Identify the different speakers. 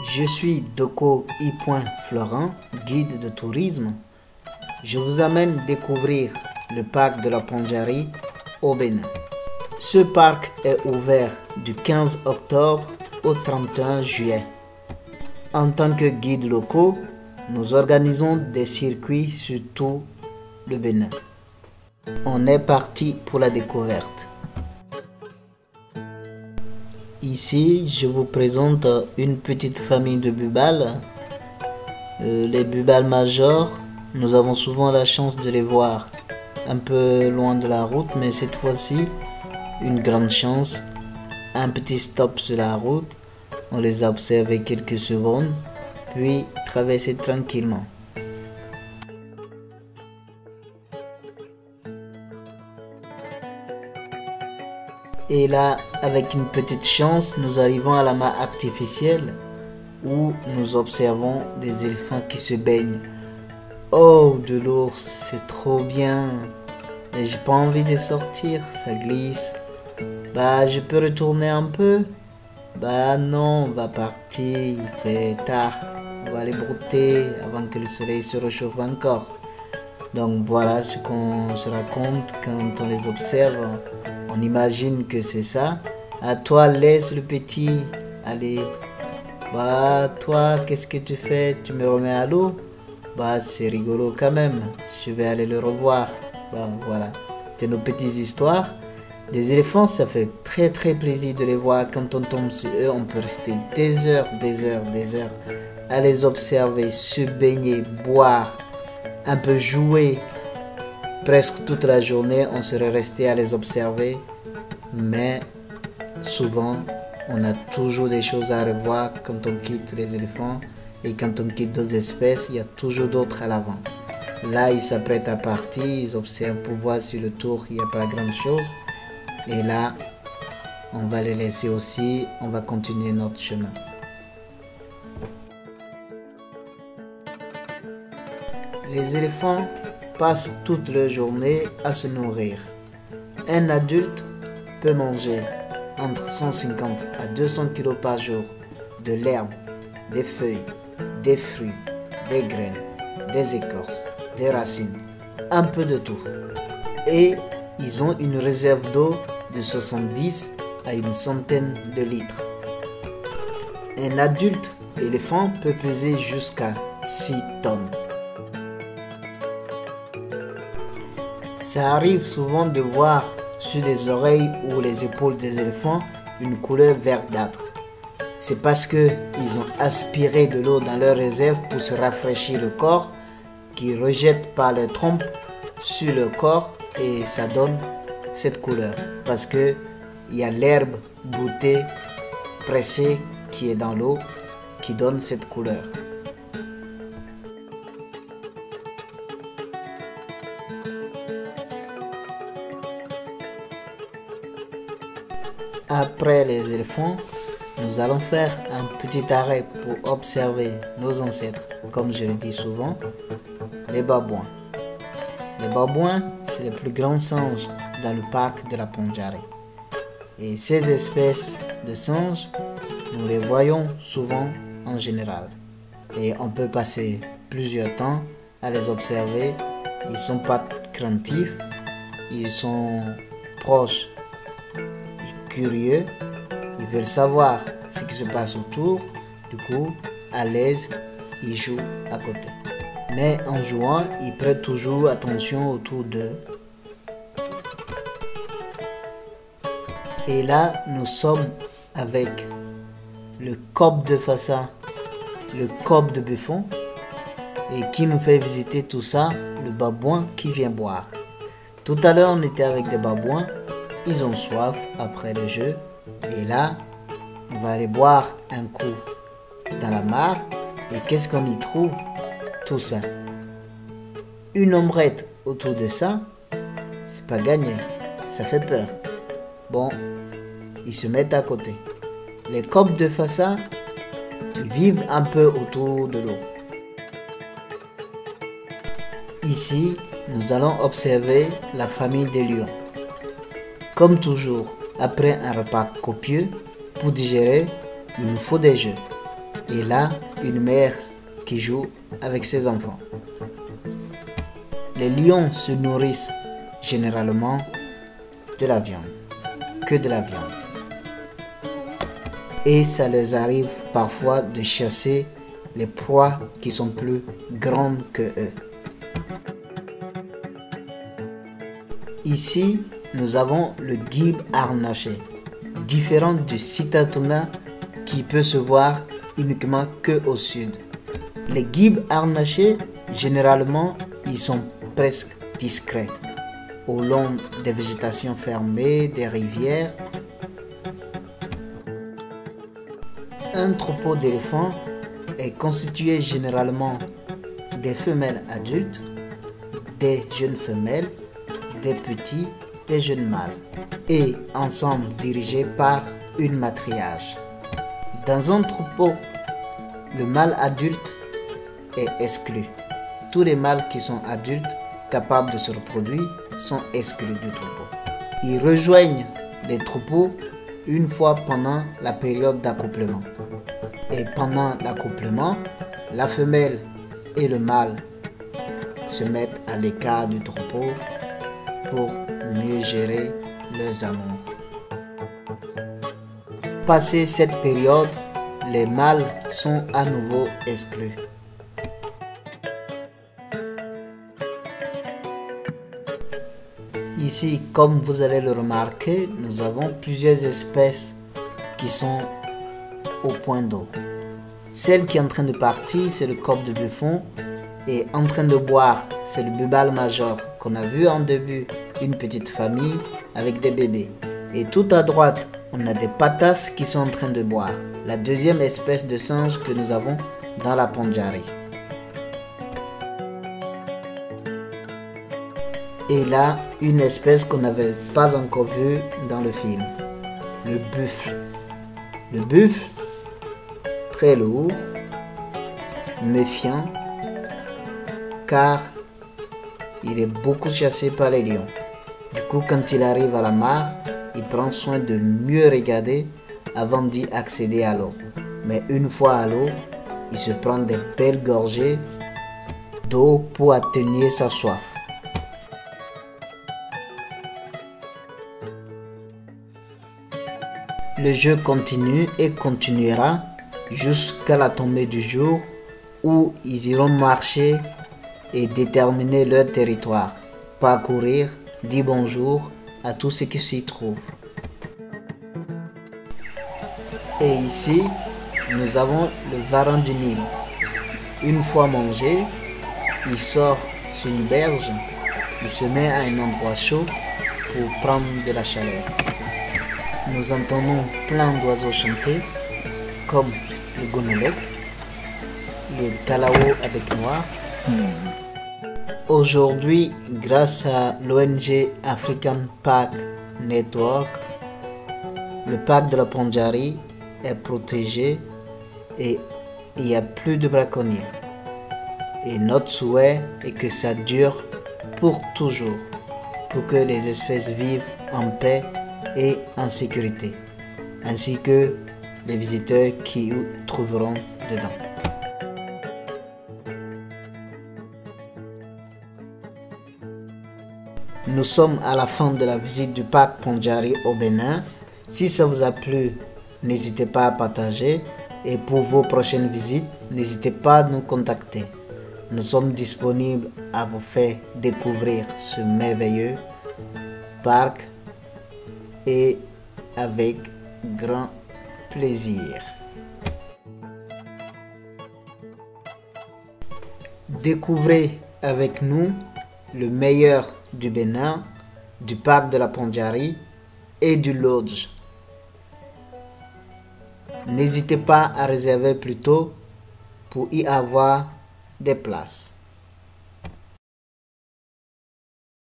Speaker 1: Je suis Doko I. Florent, guide de tourisme. Je vous amène découvrir le parc de la Pondjari au Bénin. Ce parc est ouvert du 15 octobre au 31 juillet. En tant que guides locaux, nous organisons des circuits sur tout le Bénin. On est parti pour la découverte. Ici, je vous présente une petite famille de bubales. Les bubales majors, nous avons souvent la chance de les voir un peu loin de la route, mais cette fois-ci, une grande chance. Un petit stop sur la route, on les a observés quelques secondes, puis traverser tranquillement. Et là, avec une petite chance, nous arrivons à la mare artificielle où nous observons des éléphants qui se baignent. Oh, de l'ours, c'est trop bien. Mais j'ai pas envie de sortir, ça glisse. Bah, je peux retourner un peu? Bah non, on va partir, il fait tard. On va aller brouter avant que le soleil se réchauffe encore. Donc voilà ce qu'on se raconte quand on les observe. On imagine que c'est ça. À toi, laisse le petit. Allez. Bah, toi, qu'est-ce que tu fais? Tu me remets à l'eau? Bah, c'est rigolo quand même. Je vais aller le revoir. Bah, voilà. C'est nos petites histoires. Les éléphants, ça fait très plaisir de les voir. Quand on tombe sur eux, on peut rester des heures à les observer, se baigner, boire, un peu jouer. Presque toute la journée, on serait resté à les observer, mais souvent, on a toujours des choses à revoir quand on quitte les éléphants et quand on quitte d'autres espèces, il y a toujours d'autres à l'avant. Là, ils s'apprêtent à partir, ils observent pour voir si le tour, il n'y a pas grand chose. Et là, on va les laisser aussi, on va continuer notre chemin. Les éléphants passent toute leur journée à se nourrir. Un adulte peut manger entre 150 à 200 kg par jour de l'herbe, des feuilles, des fruits, des graines, des écorces, des racines, un peu de tout. Et ils ont une réserve d'eau de 70 à une centaine de litres. Un adulte éléphant peut peser jusqu'à 6 tonnes. Ça arrive souvent de voir sur les oreilles ou les épaules des éléphants une couleur verdâtre. C'est parce qu'ils ont aspiré de l'eau dans leur réserve pour se rafraîchir le corps, qu'ils rejettent par leur trompe sur le corps et ça donne cette couleur. Parce que il y a l'herbe broutée, pressée qui est dans l'eau qui donne cette couleur. Après les éléphants, nous allons faire un petit arrêt pour observer nos ancêtres, comme je le dis souvent, les babouins. Les babouins, c'est les plus grands singes dans le parc de la Pondjari. Et ces espèces de singes, nous les voyons souvent en général. Et on peut passer plusieurs temps à les observer. Ils ne sont pas craintifs, ils sont proches, curieux, ils veulent savoir ce qui se passe autour, du coup, à l'aise, ils jouent à côté. Mais en jouant, ils prêtent toujours attention autour d'eux. Et là, nous sommes avec le cob de Fassa, le cob de Buffon, et qui nous fait visiter tout ça, le babouin qui vient boire. Tout à l'heure, on était avec des babouins. Ils ont soif après le jeu et là, on va aller boire un coup dans la mare et qu'est-ce qu'on y trouve? Tout ça. Une ombrette autour de ça, c'est pas gagné, ça fait peur. Bon, ils se mettent à côté. Les cobs de Fassa, ils vivent un peu autour de l'eau. Ici, nous allons observer la famille des lions. Comme toujours, après un repas copieux, pour digérer, il nous faut des jeux. Et là, une mère qui joue avec ses enfants. Les lions se nourrissent généralement de la viande, que de la viande. Et ça leur arrive parfois de chasser les proies qui sont plus grandes que eux. Ici, nous avons le guibe harnaché, différent du Citatouna qui peut se voir uniquement que au sud. Les guibes harnachés, généralement, ils sont presque discrets, au long des végétations fermées, des rivières. Un troupeau d'éléphants est constitué généralement des femelles adultes, des jeunes femelles, des petits, des jeunes mâles, et ensemble dirigés par une matriarche. Dans un troupeau, le mâle adulte est exclu. Tous les mâles qui sont adultes, capables de se reproduire, sont exclus du troupeau. Ils rejoignent les troupeaux une fois pendant la période d'accouplement. Et pendant l'accouplement, la femelle et le mâle se mettent à l'écart du troupeau pour mieux gérer leurs amours. Passé cette période, les mâles sont à nouveau exclus. Ici, comme vous allez le remarquer, nous avons plusieurs espèces qui sont au point d'eau. Celle qui est en train de partir, c'est le corbe de buffon, et en train de boire, c'est le bubal major qu'on a vu en début, une petite famille avec des bébés. Et tout à droite, on a des patas qui sont en train de boire, la deuxième espèce de singe que nous avons dans la Pandjari. Et là, une espèce qu'on n'avait pas encore vue dans le film, le buffle. Le buffle, très lourd, méfiant, car il est beaucoup chassé par les lions. Du coup, quand il arrive à la mare, il prend soin de mieux regarder avant d'y accéder à l'eau. Mais une fois à l'eau, il se prend des belles gorgées d'eau pour atténuer sa soif. Le jeu continue et continuera jusqu'à la tombée du jour où ils iront marcher et déterminer leur territoire, parcourir, dire bonjour à tous ceux qui s'y trouvent. Et ici, nous avons le varan du Nil. Une fois mangé, il sort sur une berge, il se met à un endroit chaud pour prendre de la chaleur. Nous entendons plein d'oiseaux chanter, comme le gonolek, le kalao avec noir. Aujourd'hui, grâce à l'ONG African Park Network, le parc de la Pandjari est protégé et il n'y a plus de braconniers. Et notre souhait est que ça dure pour toujours, pour que les espèces vivent en paix et en sécurité, ainsi que les visiteurs qui y trouveront dedans. Nous sommes à la fin de la visite du parc Pandjari au Bénin. Si ça vous a plu, n'hésitez pas à partager et pour vos prochaines visites, n'hésitez pas à nous contacter. Nous sommes disponibles à vous faire découvrir ce merveilleux parc et avec grand plaisir. Découvrez avec nous le meilleur du Bénin, du parc de la Pandjari et du Lodge. N'hésitez pas à réserver plus tôt pour y avoir des places.